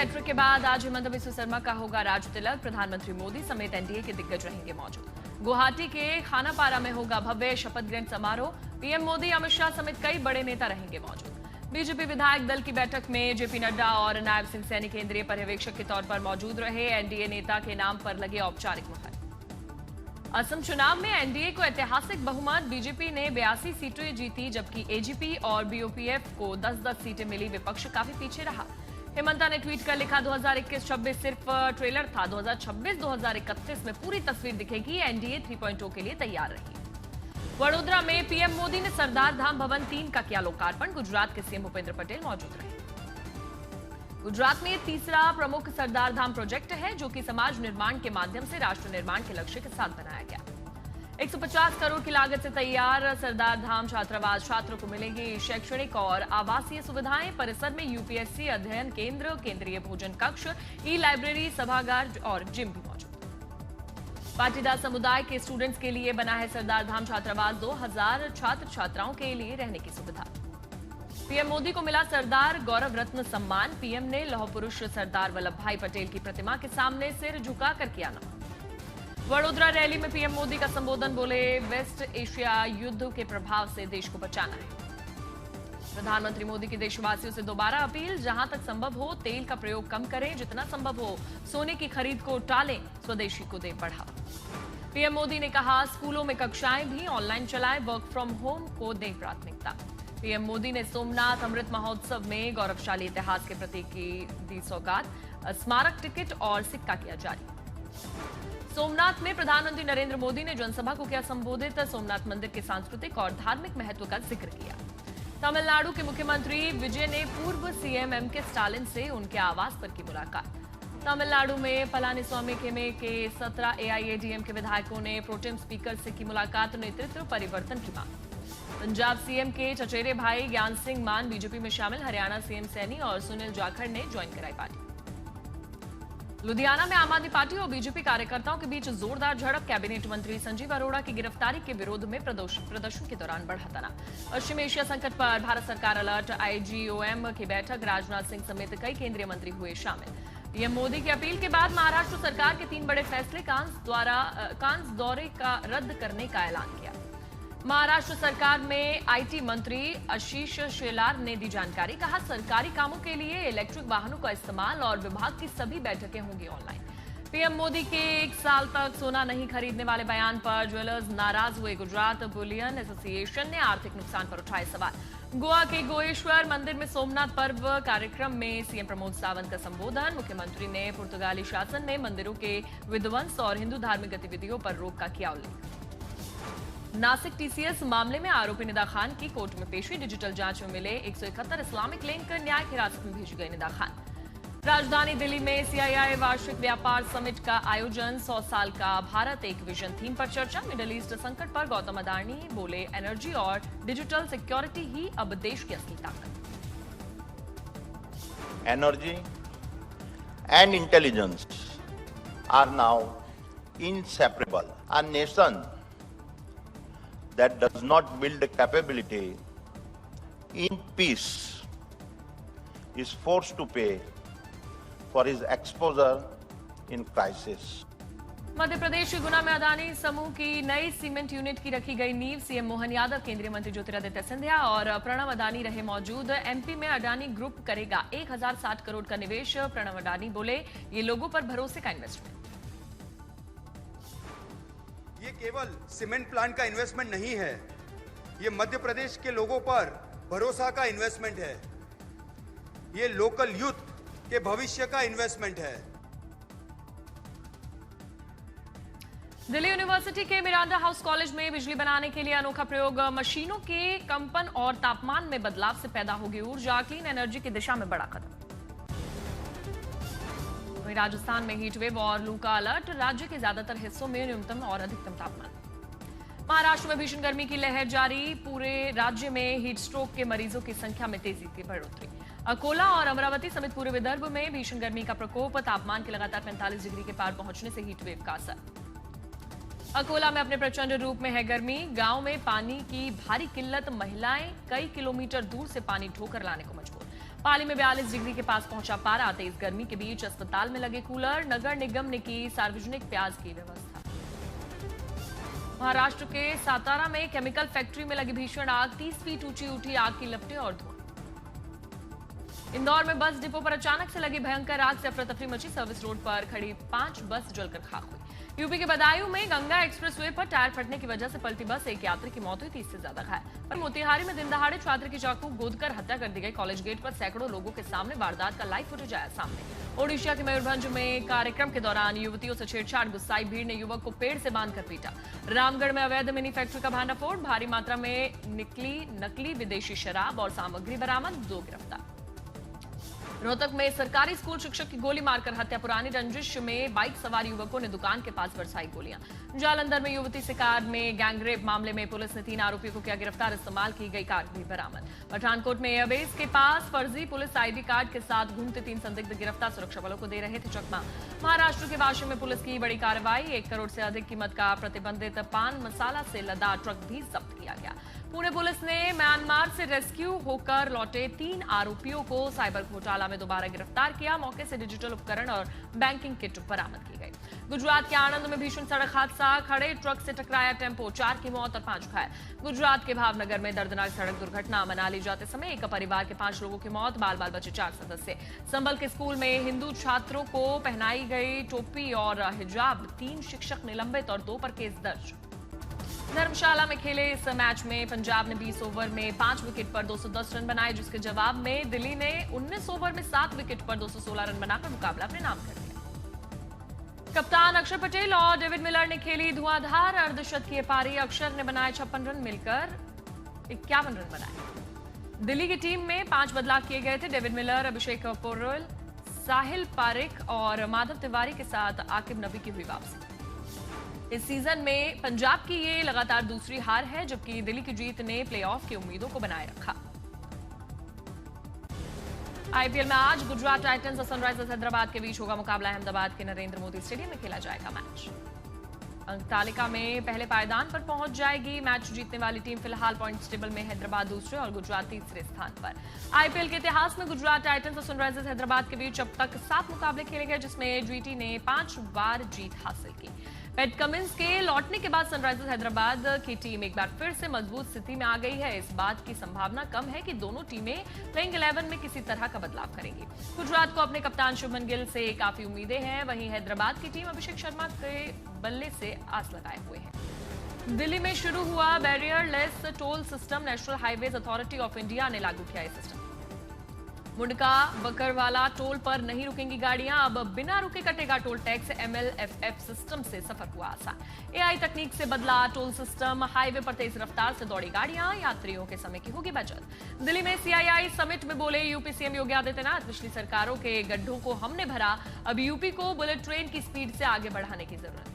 Hat trick के बाद आज हिमंता बिस्वा शर्मा का होगा राज तिलक। प्रधानमंत्री मोदी समेत एनडीए के दिग्गज रहेंगे मौजूद। गुवाहाटी के खानापारा में होगा भव्य शपथ ग्रहण समारोह। पीएम मोदी, अमित शाह समेत कई बड़े नेता रहेंगे मौजूद। बीजेपी विधायक दल की बैठक में जेपी नड्डा और नायब सिंह सैनी केंद्रीय पर्यवेक्षक के तौर पर मौजूद रहे। एनडीए नेता के नाम पर लगे औपचारिक मुहर। असम चुनाव में एनडीए को ऐतिहासिक बहुमत। बीजेपी ने 82 सीटें जीती, जबकि एजीपी और बीओपीएफ को 10-10 सीटें मिली। विपक्ष काफी पीछे रहा। हिमंता ने ट्वीट कर लिखा, 2021-26 सिर्फ ट्रेलर था, 2026-2031 में पूरी तस्वीर दिखेगी। एनडीए 3.0 के लिए तैयार रही। वडोदरा में पीएम मोदी ने सरदार धाम भवन 3 का किया लोकार्पण। गुजरात के सीएम भूपेंद्र पटेल मौजूद रहे। गुजरात में तीसरा प्रमुख सरदार धाम प्रोजेक्ट है, जो कि समाज निर्माण के माध्यम से राष्ट्र निर्माण के लक्ष्य के साथ बनाया गया। 150 करोड़ की लागत से तैयार सरदार धाम छात्रावास छात्रों को मिलेंगी शैक्षणिक और आवासीय सुविधाएं। परिसर में यूपीएससी अध्ययन केंद्र, केंद्रीय भोजन कक्ष, ई लाइब्रेरी, सभागार और जिम भी मौजूद। पाटीदार समुदाय के स्टूडेंट्स के लिए बना है सरदार धाम छात्रावास। 2000 छात्र छात्राओं के लिए रहने की सुविधा। पीएम मोदी को मिला सरदार गौरव रत्न सम्मान। पीएम ने लौह पुरुष सरदार वल्लभ भाई पटेल की प्रतिमा के सामने सिर झुकाकर किया नमन। वडोदरा रैली में पीएम मोदी का संबोधन, बोले वेस्ट एशिया युद्ध के प्रभाव से देश को बचाना है। प्रधानमंत्री मोदी की देशवासियों से दोबारा अपील, जहां तक संभव हो तेल का प्रयोग कम करें, जितना संभव हो सोने की खरीद को टालें, स्वदेशी को दें बढ़ावा। पीएम मोदी ने कहा, स्कूलों में कक्षाएं भी ऑनलाइन चलाएं, वर्क फ्रॉम होम को दें प्राथमिकता। पीएम मोदी ने सोमनाथ अमृत महोत्सव में गौरवशाली इतिहास के प्रतीक की दी सौगात। स्मारक टिकट और सिक्का किया जारी। सोमनाथ में प्रधानमंत्री नरेंद्र मोदी ने जनसभा को किया संबोधित। सोमनाथ मंदिर के सांस्कृतिक और धार्मिक महत्व का जिक्र किया। तमिलनाडु के मुख्यमंत्री विजय ने पूर्व सीएम एमके स्टालिन से उनके आवास पर की मुलाकात। तमिलनाडु में पलानीस्वामी के 17 एआईएडीएम के विधायकों ने प्रोटेम स्पीकर से की मुलाकात। नेतृत्व परिवर्तन की मांग। पंजाब सीएम के चचेरे भाई ज्ञान सिंह मान बीजेपी में शामिल। हरियाणा सीएम सैनी और सुनील जाखड़ ने ज्वाइन कराई पार्टी। लुधियाना में आम आदमी पार्टी और बीजेपी कार्यकर्ताओं के बीच जोरदार झड़प। कैबिनेट मंत्री संजीव अरोड़ा की गिरफ्तारी के विरोध में प्रदर्शन के दौरान बढ़ा तनाव। पश्चिम एशिया संकट पर भारत सरकार अलर्ट। आईजीओएम की बैठक, राजनाथ सिंह समेत कई केंद्रीय मंत्री हुए शामिल। पीएम मोदी की अपील के बाद महाराष्ट्र सरकार के 3 बड़े फैसले। कांस दौरे का रद्द करने का ऐलान किया। महाराष्ट्र सरकार में आईटी मंत्री आशीष शेलार ने दी जानकारी। कहा, सरकारी कामों के लिए इलेक्ट्रिक वाहनों का इस्तेमाल और विभाग की सभी बैठकें होंगी ऑनलाइन। पीएम मोदी के 1 साल तक सोना नहीं खरीदने वाले बयान पर ज्वेलर्स नाराज हुए। गुजरात बुलियन एसोसिएशन ने आर्थिक नुकसान पर उठाए सवाल। गोवा के गोएश्वर मंदिर में सोमनाथ पर्व कार्यक्रम में सीएम प्रमोद सावंत का संबोधन। मुख्यमंत्री ने पुर्तगाली शासन में मंदिरों के विध्वंस और हिंदू धार्मिक गतिविधियों पर रोक का किया उल्लेख। नासिक टीसीएस मामले में आरोपी निदा खान की कोर्ट में पेशी। डिजिटल जांच में मिले 171 इस्लामिक लिंक। न्यायिक हिरासत में भेजी गई निदा खान। राजधानी दिल्ली में सीआईआई वार्षिक व्यापार समिट का आयोजन। 100 साल का भारत एक विजन थीम पर चर्चा। मिडिल ईस्ट संकट पर गौतम अडानी बोले, एनर्जी और डिजिटल सिक्योरिटी ही अब देश की असली ताकत। Energy and intelligence are now inseparable. A nation that does not build capability in peace is forced to pay for his exposure in crisis. Madhya Pradesh के गुना में अडानी समूह की नई सीमेंट यूनिट की रखी गई नींव। सीएम मोहन यादव, केंद्रीय मंत्री ज्योतिरादित्य सिंधिया और प्रणव अडानी रहे मौजूद। एमपी में अडानी ग्रुप करेगा 1060 करोड़ का निवेश। प्रणव अडानी बोले, ये लोगों पर भरोसे का इन्वेस्टमेंट। ये केवल सीमेंट प्लांट का इन्वेस्टमेंट नहीं है, ये मध्य प्रदेश के लोगों पर भरोसा का इन्वेस्टमेंट है। ये लोकल यूथ के भविष्य का इन्वेस्टमेंट है। दिल्ली यूनिवर्सिटी के मिरांडा हाउस कॉलेज में बिजली बनाने के लिए अनोखा प्रयोग। मशीनों के कंपन और तापमान में बदलाव से पैदा होगी ऊर्जा। क्लीन एनर्जी की दिशा में बड़ा कदम। वहीं राजस्थान में हीटवेव और लू का अलर्ट। राज्य के ज्यादातर हिस्सों में न्यूनतम और अधिकतम तापमान। महाराष्ट्र में भीषण गर्मी की लहर जारी। पूरे राज्य में हीट स्ट्रोक के मरीजों की संख्या में तेजी की बढ़ोतरी। अकोला और अमरावती समेत पूरे विदर्भ में भीषण गर्मी का प्रकोप। तापमान के लगातार 45 डिग्री के पार पहुंचने से हीटवेव का असर। अकोला में अपने प्रचंड रूप में है गर्मी। गांव में पानी की भारी किल्लत। महिलाएं कई किलोमीटर दूर से पानी ढोकर लाने को मजबूर। पाली में 42 डिग्री के पास पहुंचा पारा। तेज गर्मी के बीच अस्पताल में लगे कूलर। नगर निगम ने की सार्वजनिक प्याज की व्यवस्था। महाराष्ट्र के सातारा में केमिकल फैक्ट्री में लगी भीषण आग। 30 फीट ऊंची उठी आग की लपटें और धुआं। इंदौर में बस डिपो पर अचानक से लगी भयंकर आग से अफरा तफरी मची। सर्विस रोड पर खड़ी 5 बस जलकर खाक हुई। यूपी के बदायूं में गंगा एक्सप्रेसवे पर टायर फटने की वजह से पलटी बस। एक यात्री की मौत हुई, 30 से ज्यादा घायल। पर मोतिहारी में दिन दहाड़े छात्र की चाकू गोदकर हत्या कर दी गई। कॉलेज गेट पर सैकड़ों लोगों के सामने वारदात का लाइव फुटेज आया सामने। ओडिशा के मयूरभंज में कार्यक्रम के दौरान युवतियों से छेड़छाड़। गुस्साई भीड़ ने युवक को पेड़ से बांधकर पीटा। रामगढ़ में अवैध मिनी फैक्ट्री का भांडाफोड़। भारी मात्रा में निकली नकली विदेशी शराब और सामग्री बरामद। 2 गिरफ्तार। रोहतक में सरकारी स्कूल शिक्षक की गोली मारकर हत्या। पुरानी रंजिश में बाइक सवार युवकों ने दुकान के पास बरसाई गोलियां। जालंधर में युवती से कार में गैंगरेप मामले में पुलिस ने 3 आरोपियों को किया गिरफ्तार। इस्तेमाल की गई कार भी बरामद। पठानकोट में एयरबेस के पास फर्जी पुलिस आईडी कार्ड के साथ घूमते 3 संदिग्ध गिरफ्तार। सुरक्षा बलों को दे रहे थे चकमा। महाराष्ट्र के वाशिम में पुलिस की बड़ी कार्रवाई। 1 करोड़ से अधिक कीमत का प्रतिबंधित पान मसाला से लदा ट्रक भी जब्त किया गया। पुणे पुलिस ने म्यांमार से रेस्क्यू होकर लौटे 3 आरोपियों को साइबर घोटाला में दोबारा गिरफ्तार किया। मौके से डिजिटल उपकरण और बैंकिंग किट बरामद की गई। गुजरात के आणंद में भीषण सड़क हादसा। खड़े ट्रक से टकराया टेम्पो। 4 की मौत और 5 घायल। गुजरात के भावनगर में दर्दनाक सड़क दुर्घटना। मनाली जाते समय एक परिवार के 5 लोगों की मौत। बाल बाल बचे 4 सदस्य। संभल के स्कूल में हिंदू छात्रों को पहनाई गई टोपी और हिजाब। 3 शिक्षक निलंबित और 2 पर केस दर्ज। धर्मशाला में खेले इस मैच में पंजाब ने 20 ओवर में 5 विकेट पर 210 रन बनाए, जिसके जवाब में दिल्ली ने 19 ओवर में 7 विकेट पर 216 रन बनाकर मुकाबला अपने नाम कर लिया। कप्तान अक्षर पटेल और डेविड मिलर ने खेली धुआंधार अर्धशतकीय पारी। अक्षर ने बनाए 56 रन, मिलकर 51 रन बनाए। दिल्ली की टीम में 5 बदलाव किए गए थे। डेविड मिलर, अभिषेक पोर्रेल, साहिल पारेख और माधव तिवारी के साथ आकिब नबी की हुई वापसी। इस सीजन में पंजाब की ये लगातार दूसरी हार है, जबकि दिल्ली की जीत ने प्लेऑफ की उम्मीदों को बनाए रखा। आईपीएल में आज गुजरात टाइटंस और सनराइजर्स हैदराबाद के बीच होगा मुकाबला। अहमदाबाद के नरेंद्र मोदी स्टेडियम में खेला जाएगा मैच। अंक तालिका में पहले पायदान पर पहुंच जाएगी। मैच जीतने वाली टीम फिलहाल पॉइंट्स टेबल में हैदराबाद दूसरे और गुजरात तीसरे स्थान पर। आईपीएल के इतिहास में गुजरात टाइटंस और सनराइजर्स हैदराबाद के बीच अब तक 7 मुकाबले खेले गए, जिसमें जीटी ने 5 बार जीत हासिल की। पैट कमिंस के लौटने के बाद सनराइजर्स हैदराबाद की टीम एक बार फिर से मजबूत स्थिति में आ गई है। इस बात की संभावना कम है कि दोनों टीमें प्लेइंग 11 में किसी तरह का बदलाव करेंगी। गुजरात को अपने कप्तान शुभमन गिल से काफी उम्मीदें हैं। वहीं हैदराबाद की टीम अभिषेक शर्मा के बल्ले से आस लगाए हुए है। दिल्ली में शुरू हुआ barrier less toll system. National highways authority of India ने लागू किया यह सिस्टम। मुंडका बकरवाला टोल पर नहीं रुकेंगी गाड़ियां। अब बिना रुके कटेगा टोल टैक्स। MLFF सिस्टम से सफर हुआ आसान। AI तकनीक से बदला टोल सिस्टम। हाईवे पर तेज रफ्तार से दौड़ी गाड़ियां। यात्रियों के समय की होगी बचत। दिल्ली में CII समिट में बोले यूपी सीएम योगी आदित्यनाथ, पिछली सरकारों के गड्ढों को हमने भरा, अब यूपी को बुलेट ट्रेन की स्पीड से आगे बढ़ाने की जरूरत।